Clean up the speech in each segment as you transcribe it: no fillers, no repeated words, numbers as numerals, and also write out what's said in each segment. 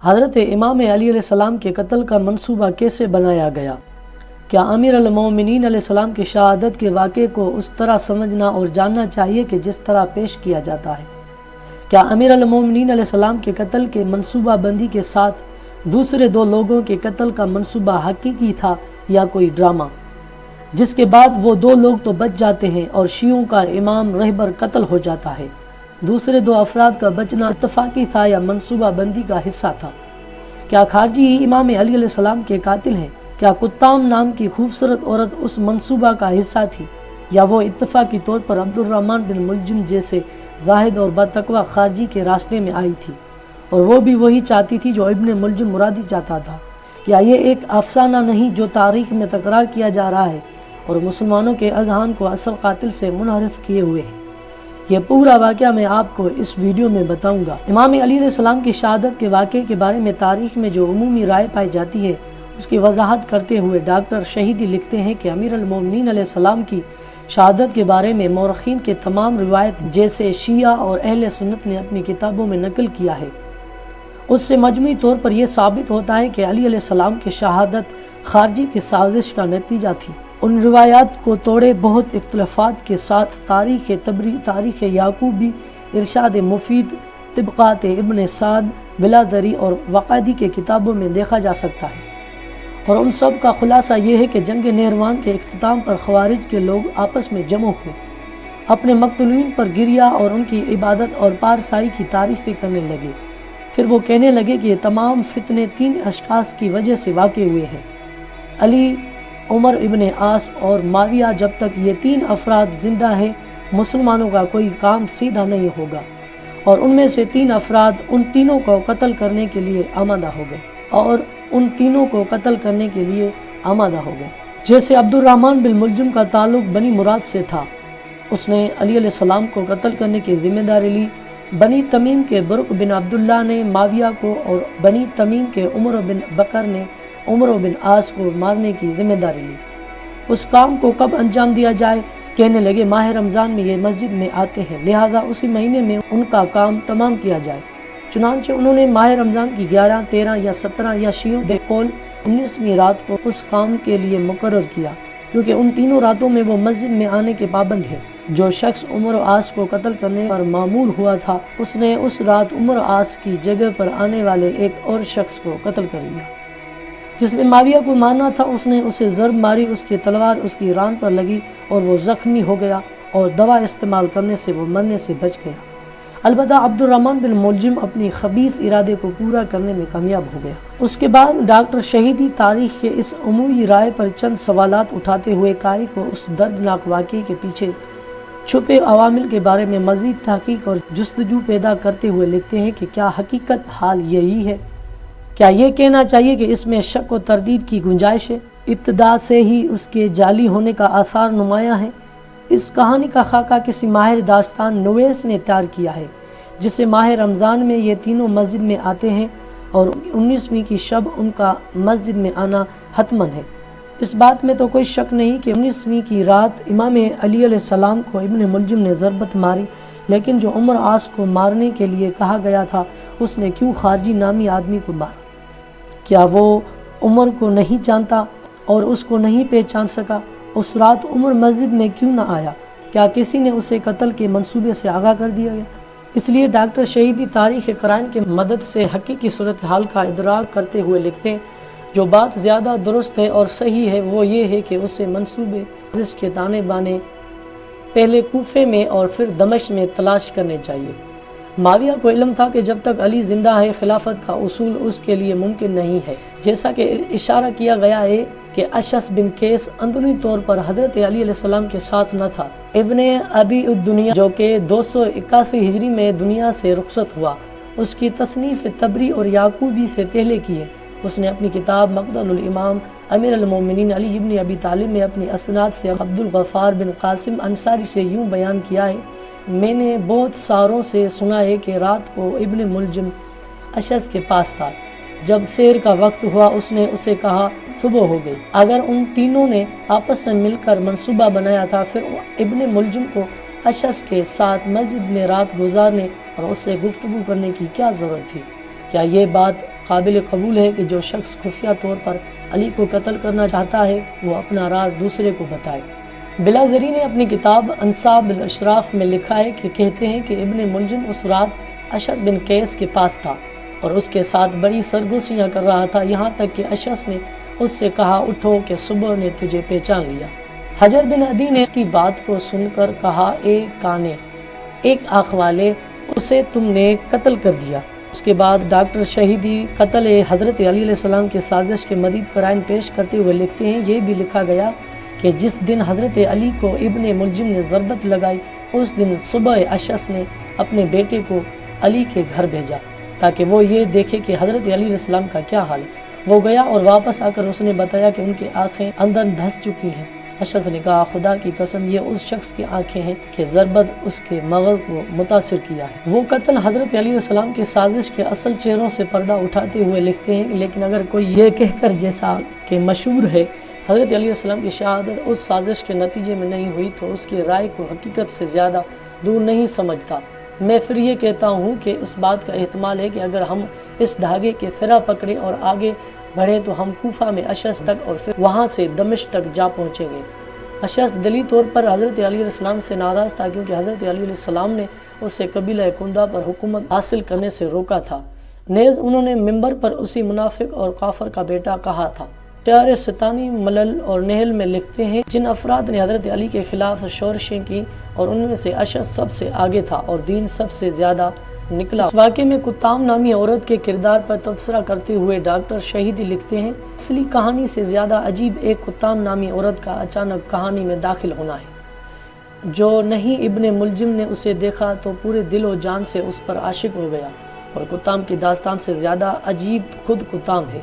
حضرت امام علی علیہ السلام کے قتل کا منصوبہ کیسے بنایا گیا؟ کیا امیر المومنین علیہ السلام کی شہادت کے واقعے کو اس طرح سمجھنا اور جاننا چاہیے کہ جس طرح پیش کیا جاتا ہے؟ کیا امیر المومنین علیہ السلام کے قتل کے منصوبہ بندی کے ساتھ دوسرے دو لوگوں کے قتل کا منصوبہ حقیقی تھا یا کوئی ڈرامہ، جس کے بعد وہ دو لوگ تو بچ جاتے ہیں اور شیعوں کا امام رہبر قتل ہو جاتا ہے؟ دوسرے دو افراد کا بچنا اتفاقی تھا یا منصوبہ بندی کا حصہ تھا؟ کیا خارجی ہی امام علی علیہ السلام کے قاتل ہیں؟ کیا کتام نام کی خوبصورت عورت اس منصوبہ کا حصہ تھی، یا وہ اتفاقی طور پر عبد الرحمن بن ملجم جیسے زاہد اور بتقوی خارجی کے راستے میں آئی تھی، اور وہ بھی وہی چاہتی تھی جو ابن ملجم مرادی چاہتا تھا؟ یا یہ ایک افسانہ نہیں جو تاریخ میں تکرار کیا جا رہا ہے اور مسلمانوں کے اذہان کو اصل قاتل سے منحرف کیے ہوئے ہیں؟ یہ پورا واقعہ میں آپ کو اس ویڈیو میں بتاؤں گا۔ امام علی علیہ السلام کی شہادت کے واقعے کے بارے میں تاریخ میں جو عمومی رائے پائی جاتی ہے اس کی وضاحت کرتے ہوئے ڈاکٹر شہیدی لکھتے ہیں کہ امیر المومنین علیہ السلام کی شہادت کے بارے میں مورخین کے تمام روایت جیسے شیعہ اور اہل سنت نے اپنی کتابوں میں نقل کیا ہے، اس سے مجموعی طور پر یہ ثابت ہوتا ہے کہ علی علیہ السلام کی شہادت خارجی کی سازش کا نتیجہ تھی۔ ان روایات کو توڑے بہت اختلافات کے ساتھ تاریخ طبری، تاریخ یعقوبی، ارشاد مفید، طبقات ابن سعد، بلادری اور وقادی کے کتابوں میں دیکھا جا سکتا ہے، اور ان سب کا خلاصہ یہ ہے کہ جنگ نیروان کے اختتام پر خوارج کے لوگ آپس میں جمع ہوئے، اپنے مقتولین پر گریا اور ان کی عبادت اور پارسائی کی تعریفیں کرنے لگے۔ پھر وہ کہنے لگے کہ یہ تمام فتنے تین اشخاص کی وجہ سے واقع ہوئے ہیں، علی، عمر ابن عاص اور معاویہ۔ جب تک یہ تین افراد زندہ ہیں مسلمانوں کا کوئی کام سیدھا نہیں ہوگا، اور ان میں سے تین افراد ان تینوں کو قتل کرنے کے لیے آمادہ ہو گئے جیسے عبد الرحمن بن ملجم کا تعلق بنی مراد سے تھا، اس نے علی علیہ السلام کو قتل کرنے کی ذمہ داری لی۔ بنی تمیم کے برق بن عبداللہ نے معاویہ کو اور بنی تمیم کے عمر بن بکر نے عمر بن عاص کو مارنے کی ذمہ داری لی۔ اس کام کو کب انجام دیا جائے؟ کہنے لگے ماہ رمضان میں یہ مسجد میں آتے ہیں، لہذا اسی مہینے میں ان کا کام تمام کیا جائے۔ چنانچہ انہوں نے ماہ رمضان کی 11، 13 یا 17 یا شیعوں کے قول 19ویں رات کو اس کام کے لیے مقرر کیا، کیونکہ ان تینوں راتوں میں وہ مسجد میں آنے کے پابند ہیں۔ جو شخص عمر عاص کو قتل کرنے پر معمول ہوا تھا، اس نے اس رات عمر عاص کی جگہ پر آنے والے ایک اور شخص کو قتل کر لیا۔ جس نے معاویہ کو مارنا تھا اس نے اسے ضرب ماری، اس کی تلوار اس کی ران پر لگی اور وہ زخمی ہو گیا، اور دوا استعمال کرنے سے وہ مرنے سے بچ گیا۔ البتہ عبد الرحمن بن ملجم اپنی خبیث ارادے کو پورا کرنے میں کامیاب ہو گیا۔ اس کے بعد ڈاکٹر شہیدی تاریخ کے اس عمومی رائے پر چند سوالات اٹھاتے ہوئے قاری کو اس دردناک واقعے کے پیچھے چھپے عوامل کے بارے میں مزید تحقیق اور جستجو پیدا کرتے ہوئے لکھتے ہیں کہ کیا حقیقت حال یہی ہے؟ کیا یہ کہنا چاہیے کہ اس میں شک و تردید کی گنجائش ہے؟ ابتدا سے ہی اس کے جعلی ہونے کا آثار نمایاں ہے۔ اس کہانی کا خاکہ کسی ماہر داستان نویس نے تیار کیا ہے، جسے ماہ رمضان میں یہ تینوں مسجد میں آتے ہیں اور 19ویں کی شب ان کا مسجد میں آنا حتمن ہے۔ اس بات میں تو کوئی شک نہیں کہ 19ویں کی رات امام علی علیہ السلام کو ابن ملجم نے ضربت ماری، لیکن جو عمر عاص کو مارنے کے لیے کہا گیا تھا اس نے کیوں خارجی نامی آدمی کو مارا؟ کیا وہ عمر کو نہیں جانتا اور اس کو نہیں پہچان سکا؟ اس رات عمر مسجد میں کیوں نہ آیا؟ کیا کسی نے اسے قتل کے منصوبے سے آگاہ کر دیا گیا؟ اس لیے ڈاکٹر شہیدی تاریخ قرائن کی مدد سے حقیقی صورتحال کا ادراک کرتے ہوئے لکھتے ہیں، جو بات زیادہ درست ہے اور صحیح ہے وہ یہ ہے کہ اسے منصوبے جس کے تانے بانے پہلے کوفے میں اور پھر دمشق میں تلاش کرنے چاہیے۔ معاویہ کو علم تھا کہ جب تک علی زندہ ہے خلافت کا اصول اس کے لیے ممکن نہیں ہے، جیسا کہ اشارہ کیا گیا ہے کہ اشعث بن قیس اندرونی طور پر حضرت علی علیہ السلام کے ساتھ نہ تھا۔ ابن ابی الدنیا جو کہ 281 ہجری میں دنیا سے رخصت ہوا، اس کی تصنیف طبری اور یعقوبی سے پہلے کی ہے۔ اس نے اپنی کتاب مقتل الامام امیر المومنین علی ابن ابی طالب میں اپنی اسناد سے عبد الغفار بن قاسم انصاری سے یوں بیان کیا ہے، میں نے بہت ساروں سے سنا ہے کہ رات کو ابن ملجم اشعث کے پاس تھا۔ جب سیر کا وقت ہوا اس نے اسے کہا صبح ہو گئی۔ اگر ان تینوں نے آپس میں مل کر منصوبہ بنایا تھا، پھر ابن ملجم کو اشعث کے ساتھ مسجد میں رات گزارنے اور اس سے گفتگو کرنے کی کیا ضرورت تھی؟ کیا یہ بات قابل قبول ہے کہ جو شخص خفیہ طور پر علی کو قتل کرنا چاہتا ہے وہ اپنا راز دوسرے کو بتائے؟ بلازری نے اپنی کتاب انصاب الاشراف میں لکھا ہے کہ کہتے ہیں کہ ابن ملجم اس رات اشعث بن قیس کے پاس تھا اور اس کے ساتھ بڑی سرگوشیاں کر رہا تھا، یہاں تک کہ اشعث نے اس سے کہا اٹھو کہ صبح نے تجھے پہچان لیا۔ حجر بن عدی نے اس کی بات کو سن کر کہا اے کانے، ایک آنکھ والے، اسے تم نے قتل کر دیا۔ اس کے بعد ڈاکٹر شہیدی قتل حضرت علی علیہ السلام کی سازش کے مزید قرائن پیش کرتے ہوئے لکھتے ہیں یہ بھی لکھا گیا کہ جس دن حضرت علی کو ابن ملجم نے ضربت لگائی اس دن صبح اشعث نے اپنے بیٹے کو علی کے گھر بھیجا تاکہ وہ یہ دیکھے کہ حضرت علی علیہ السلام کا کیا حال ہے۔ وہ گیا اور واپس آ کر اس نے بتایا کہ ان کی آنکھیں اندر دھس چکی ہیں۔ اشعث نے کہا خدا کی قسم یہ اس شخص کی آنکھیں ہیں کہ ضربت اس کے مغز کو متاثر کیا ہے۔ وہ قتل حضرت علی علیہ السلام کی سازش کے اصل چہروں سے پردہ اٹھاتے ہوئے لکھتے ہیں لیکن اگر کوئی یہ کہہ کر جیسا کہ مشہور ہے حضرت علی علیہ السلام کی شہادت اس سازش کے نتیجے میں نہیں ہوئی تو اس کی رائے کو حقیقت سے زیادہ دور نہیں سمجھتا۔ میں پھر یہ کہتا ہوں کہ اس بات کا احتمال ہے کہ اگر ہم اس دھاگے کے فرا پکڑیں اور آگے بڑھیں تو ہم کوفہ میں اشعث تک اور پھر وہاں سے دمشق تک جا پہنچیں گے۔ اشعث دلی طور پر حضرت علی علیہ السلام سے ناراض تھا کیونکہ حضرت علی علیہ السلام نے اسے قبیلہ کندہ پر حکومت حاصل کرنے سے روکا تھا۔ نیز انہوں نے ممبر پر اسی منافق اور کافر کا بیٹا کہا تھا۔ شعر ستانی ملل اور نحل میں لکھتے ہیں جن افراد نے حضرت علی کے خلاف شورشیں کی اور ان میں سے اشعث سب سے آگے تھا اور دین سب سے زیادہ نکلا۔ اس واقعے میں کتام نامی عورت کے کردار پر تبصرہ کرتے ہوئے ڈاکٹر شہیدی لکھتے ہیں اصلی کہانی سے زیادہ عجیب ایک کتام نامی عورت کا اچانک کہانی میں داخل ہونا ہے۔ جو نہیں ابن ملجم نے اسے دیکھا تو پورے دل و جان سے اس پر عاشق ہو گیا اور کتام کی داستان سے زیادہ عجیب خود کتام ہے۔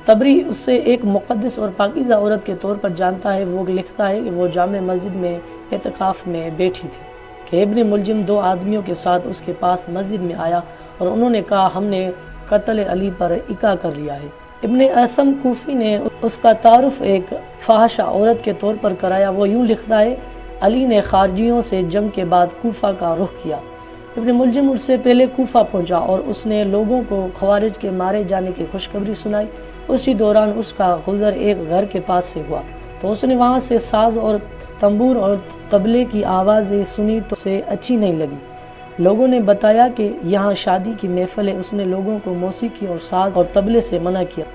تبری اسے ایک مقدس اور پاکیزہ عورت کے طور پر جانتا ہے۔ وہ لکھتا ہے کہ وہ جامع مسجد میں اعتکاف میں بیٹھی تھی کہ ابن ملجم دو آدمیوں کے ساتھ اس کے پاس مسجد میں آیا اور انہوں نے کہا ہم نے قتل علی پر اکا کر لیا ہے۔ ابن اثم کوفی نے اس کا تعارف ایک فاحشہ عورت کے طور پر کرایا۔ وہ یوں لکھتا ہے علی نے خارجیوں سے جنگ کے بعد کوفہ کا رخ کیا۔ ابن ملجم اس سے پہلے کوفہ پہنچا اور اس نے لوگوں کو خوارج کے مارے جانے کی خوشخبری سنائی۔ اسی دوران اس کا گزر ایک گھر کے پاس سے ہوا تو اس نے وہاں سے ساز اور تنبور اور طبلے کی آوازیں سنی تو اسے اچھی نہیں لگی۔ لوگوں نے بتایا کہ یہاں شادی کی محفل ہے۔ اس نے لوگوں کو موسیقی اور ساز اور طبلے سے منع کیا۔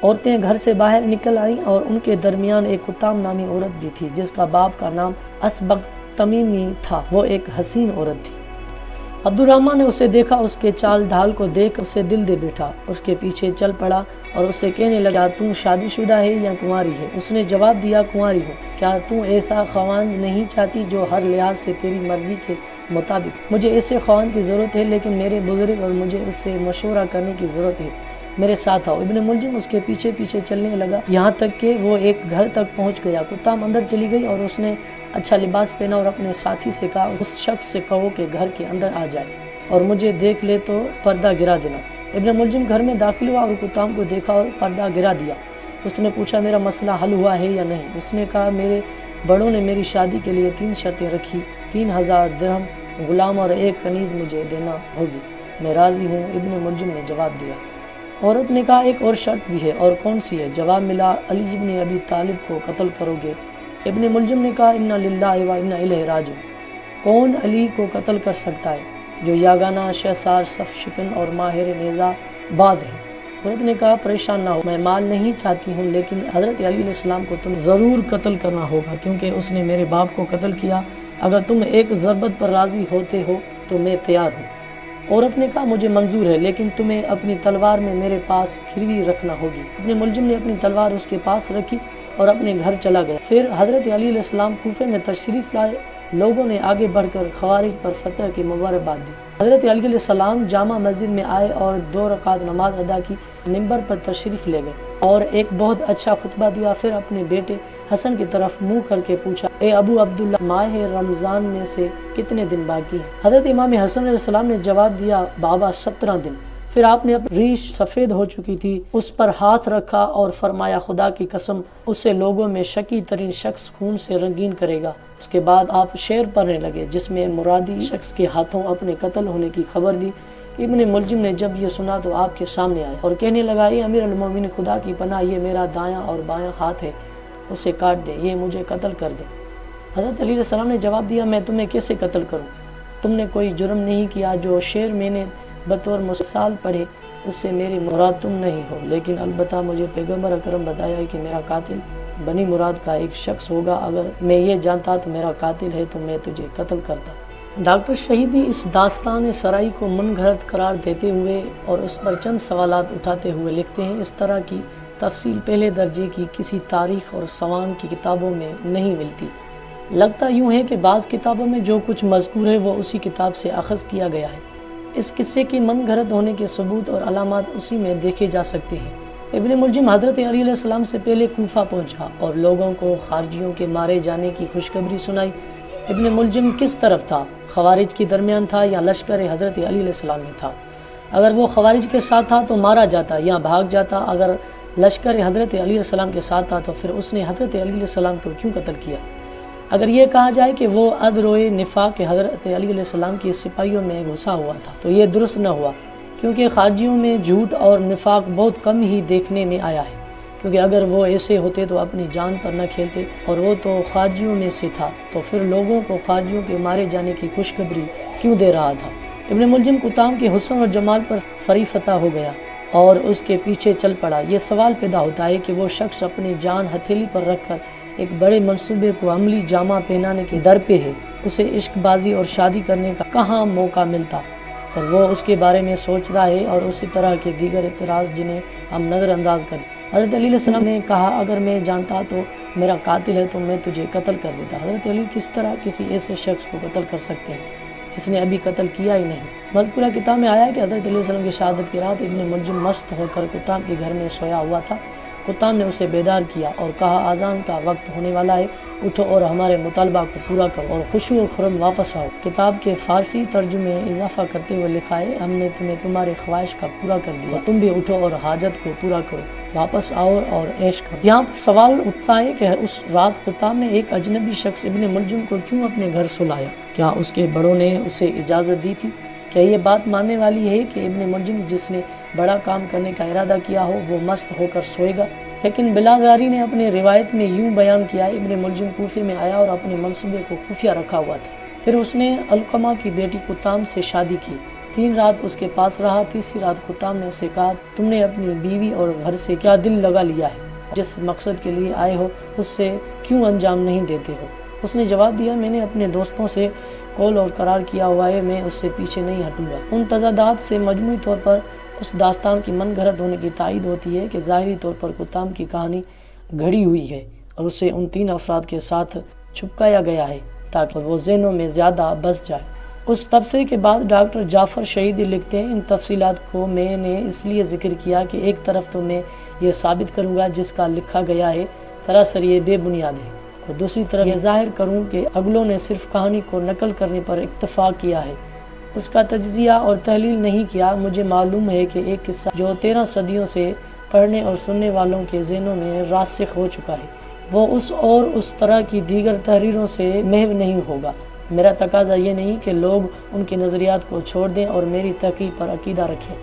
عورتیں گھر سے باہر نکل آئیں اور ان کے درمیان ایک کتام نامی عورت بھی تھی جس کا باپ کا نام اسبق تمیمی تھا۔ وہ ایک حسین عورت تھی۔ عبد الرحمن نے اسے دیکھا، اس کے چال ڈھال کو دیکھ اسے دل دے بیٹھا، اس کے پیچھے چل پڑا اور اس سے کہنے لگا تم شادی شدہ ہے یا کنواری ہے؟ اس نے جواب دیا کنواری ہوں۔ کیا تم ایسا خواند نہیں چاہتی جو ہر لحاظ سے تیری مرضی کے مطابق؟ مجھے ایسے خواند کی ضرورت ہے لیکن میرے بزرگ اور مجھے اس سے مشورہ کرنے کی ضرورت ہے، میرے ساتھ آؤ۔ ابن ملجم اس کے پیچھے پیچھے چلنے لگا یہاں تک کہ وہ ایک گھر تک پہنچ گیا۔ کتام اندر چلی گئی اور اس نے اچھا لباس پہنا اور اپنے ساتھی سے کہا اس شخص سے کہو کہ گھر کے اندر آ جائے اور مجھے دیکھ لے تو پردہ گرا دینا۔ ابن ملجم گھر میں داخل ہوا اور کتام کو دیکھا اور پردہ گرا دیا۔ اس نے پوچھا میرا مسئلہ حل ہوا ہے یا نہیں؟ اس نے کہا میرے بڑوں نے میری شادی کے لیے 3 شرطیں رکھی، 3000 درہم، غلام اور 1 کنیز مجھے دینا ہوگی۔ میں راضی ہوں۔ ابن ملجم نے جواب دیا۔ عورت نے کہا ایک اور شرط بھی ہے۔ اور کون سی ہے؟ جواب ملا علی ابن ابی طالب کو قتل کرو گے۔ ابن ملجم نے کہا انا للہ و انا الیہ راجعون۔ کون علی کو قتل کر سکتا ہے جو یاگانہ شہسار صف شکن اور ماہر نیزہ باد ہے؟ عورت نے کہا پریشان نہ ہو، میں مال نہیں چاہتی ہوں لیکن حضرت علی علیہ السلام کو تم ضرور قتل کرنا ہوگا کیونکہ اس نے میرے باپ کو قتل کیا۔ اگر تم ایک ضربت پر راضی ہوتے ہو تو میں تیار ہوں۔ عورت نے کہا مجھے منظور ہے لیکن تمہیں اپنی تلوار میں میرے پاس گروی رکھنا ہوگی۔ ابن ملجم نے اپنی تلوار اس کے پاس رکھی اور اپنے گھر چلا گیا۔ پھر حضرت علی علیہ السلام کوفے میں تشریف لائے۔ لوگوں نے آگے بڑھ کر خوارج پر فتح کی مبارکباد دی۔ حضرت علی علیہ السلام جامع مسجد میں آئے اور 2 رکعت نماز ادا کی، ممبر پر تشریف لے گئے اور ایک بہت اچھا خطبہ دیا۔ پھر اپنے بیٹے حسن کی طرف منہ کر کے پوچھا اے ابو عبداللہ ماہ رمضان میں سے کتنے دن باقی ہیں؟ حضرت امام حسن علیہ السلام نے جواب دیا بابا 17 دن۔ پھر آپ نے اپنی ریش سفید ہو چکی تھی اس پر ہاتھ رکھا اور فرمایا خدا کی قسم اسے لوگوں میں شکی ترین شخص خون سے رنگین کرے گا۔ اس کے بعد آپ شعر پڑھنے لگے جس میں مرادی شخص کے ہاتھوں اپنے قتل ہونے کی خبر دی ابن ملجم نے جب یہ سنا تو آپ کے سامنے آیا اور کہنے لگا، اے امیر المومنین، خدا کی پناہ، یہ میرا دایاں اور بایاں ہاتھ ہے، اسے کاٹ دے، یہ مجھے قتل کر دے۔ حضرت علی علیہ السلام نے جواب دیا، میں تمہیں کیسے قتل کروں؟ تم نے کوئی جرم نہیں کیا، جو شعر میں نے بطور مثال پڑھے اس سے میری مراد تم نہیں ہو، لیکن البتہ مجھے پیغمبر اکرم بتایا ہے کہ میرا قاتل بنی مراد کا ایک شخص ہوگا، اگر میں یہ جانتا تو میرا قاتل ہے تو میں تجھے قتل کرتا۔ ڈاکٹر شہیدی اس داستان سرائی کو من گھڑت قرار دیتے ہوئے اور اس پر چند سوالات اٹھاتے ہوئے لکھتے ہیں، اس طرح کی تفصیل پہلے درجے کی کسی تاریخ اور سوانح کی کتابوں میں نہیں ملتی۔ لگتا یوں ہے کہ بعض کتابوں میں جو کچھ مذکور ہے وہ اسی کتاب سے اخذ کیا گیا ہے۔ اس قصے کے من گھڑت ہونے کے ثبوت اور علامات اسی میں دیکھے جا سکتے ہیں۔ ابن ملجم حضرت علی علیہ السلام سے پہلے کوفہ پہنچا اور لوگوں کو خارجیوں کے مارے جانے کی خوشخبری سنائی۔ ابن ملجم کس طرف تھا؟ خوارج کے درمیان تھا یا لشکر حضرت علی علیہ السلام میں تھا؟ اگر وہ خوارج کے ساتھ تھا تو مارا جاتا یا بھاگ جاتا، اگر لشکر حضرت علی علیہ السلام کے ساتھ تھا تو پھر اس نے حضرت علی علیہ السلام کو کیوں قتل کیا؟ اگر یہ کہا جائے کہ وہ ادروئے نفاق کے حضرت علی علیہ السلام کی سپاہیوں میں گھسا ہوا تھا تو یہ درست نہ ہوا، کیونکہ خارجیوں میں جھوٹ اور نفاق بہت کم ہی دیکھنے میں آیا ہے، کیونکہ اگر وہ ایسے ہوتے تو اپنی جان پر نہ کھیلتے، اور وہ تو خارجیوں میں سے تھا تو پھر لوگوں کو خارجیوں کے مارے جانے کی خوشخبری کیوں دے رہا تھا؟ ابن ملجم کتام کے حسن اور جمال پر فریفتہ ہو گیا اور اس کے پیچھے چل پڑا۔ یہ سوال پیدا ہوتا ہے کہ وہ شخص اپنی جان ہتھیلی پر رکھ کر ایک بڑے منصوبے کو عملی جامہ پہنانے کے در پہ ہے، اسے عشق بازی اور شادی کرنے کا کہاں موقع ملتا، اور وہ اس کے بارے میں سوچ رہا ہے، اور اسی طرح کے دیگر اعتراض جنہیں ہم نظر انداز کریں۔ حضرت علی علیہ السلام نے کہا، اگر میں جانتا تو میرا قاتل ہے تو میں تجھے قتل کر دیتا۔ حضرت علی کس طرح کسی ایسے شخص کو قتل کر سکتے ہیں جس نے ابھی قتل کیا ہی نہیں؟ مذکورہ کتاب میں آیا کہ حضرت علیہ السلام کی شہادت کی رات ابن ملجم مست ہو کر کتاب کے گھر میں سویا ہوا تھا۔ کتاب نے اسے بیدار کیا اور کہا، اذان کا وقت ہونے والا ہے، اٹھو اور ہمارے مطالبہ کو پورا کرو اور خوشی و خرم واپس آؤ۔ کتاب کے فارسی ترجمے میں اضافہ کرتے ہوئے لکھا ہے، ہم نے تمہیں تمہارے خواہش کا پورا کر دیا، تم بھی اٹھو اور حاجت کو پورا کرو، واپس آؤ اور عیش کرو۔ یہاں پر سوال اٹھتا ہے کہ اس رات کتاب نے ایک اجنبی شخص ابن ملجم کو کیوں اپنے گھر سلایا؟ کیا اس کے بڑوں نے اسے اجازت دی تھی؟ کیا یہ بات ماننے والی ہے کہ ابن ملجم جس نے بڑا کام کرنے کا ارادہ کیا ہو وہ مست ہو کر سوئے گا؟ لیکن بلاداری نے اپنے روایت میں یوں بیان کیا ہے، ابن ملجم کوفے میں آیا اور اپنے منصوبے کو خفیہ رکھا ہوا تھا۔ پھر اس نے علقمہ کی بیٹی کتام سے شادی کی، 3 رات اس کے پاس رہا۔ تیسری رات کتام نے اسے کہا، تم نے اپنی بیوی اور گھر سے کیا دل لگا لیا ہے؟ جس مقصد کے لیے آئے ہو اس سے کیوں انجام نہیں دیتے ہو؟ اس نے جواب دیا، میں نے اپنے دوستوں سے قول اور قرار کیا ہوا ہے، میں اس سے پیچھے نہیں ہٹوں گا۔ ان تضادات سے مجموعی طور پر اس داستان کی من گھڑت ہونے کی تائید ہوتی ہے کہ ظاہری طور پر کتام کی کہانی گھڑی ہوئی ہے اور اسے ان 3 افراد کے ساتھ چھپکایا گیا ہے تاکہ وہ ذہنوں میں زیادہ بس جائے۔ اس تبصرے کے بعد ڈاکٹر جعفر شہیدی لکھتے ہیں، ان تفصیلات کو میں نے اس لیے ذکر کیا کہ ایک طرف تو میں یہ ثابت کروں گا جس کا لکھا گیا ہے سراسر یہ بے بنیاد ہے، اور دوسری طرف یہ ظاہر کروں کہ اگلوں نے صرف کہانی کو نقل کرنے پر اکتفا کیا ہے، اس کا تجزیہ اور تحلیل نہیں کیا۔ مجھے معلوم ہے کہ ایک قصہ جو 13 صدیوں سے پڑھنے اور سننے والوں کے ذہنوں میں راسخ ہو چکا ہے، وہ اس طرح کی دیگر تحریروں سے محو نہیں ہوگا۔ میرا تقاضا یہ نہیں کہ لوگ ان کے نظریات کو چھوڑ دیں اور میری تحقیق پر عقیدہ رکھیں۔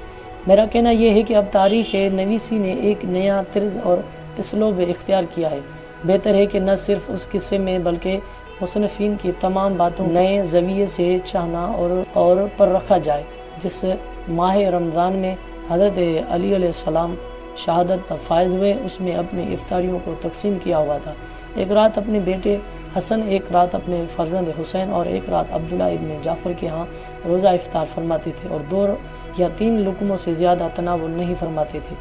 میرا کہنا یہ ہے کہ اب تاریخ نویسی نے ایک نیا طرز اور اسلوب اختیار کیا ہے۔ بہتر ہے کہ نہ صرف اس قصے میں بلکہ مصنفین کی تمام باتوں نئے زاویے سے چاہنا اور پر رکھا جائے۔ جس ماہ رمضان میں حضرت علی علیہ السلام شہادت پر فائز ہوئے، اس میں اپنے افطاریوں کو تقسیم کیا ہوا تھا۔ ایک رات اپنے بیٹے حسن، ایک رات اپنے فرزند حسین اور ایک رات عبداللہ ابن جعفر کے ہاں روزہ افطار فرماتے تھے اور 2 یا 3 لقموں سے زیادہ تناول نہیں فرماتے تھے۔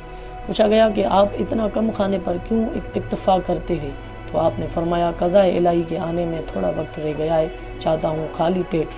پوچھا گیا کہ آپ اتنا کم کھانے پر کیوں اکتفا کرتے ہیں؟ تو آپ نے فرمایا، قضاء الہی کے آنے میں تھوڑا وقت رہ گیا ہے، چاہتا ہوں خالی پیٹ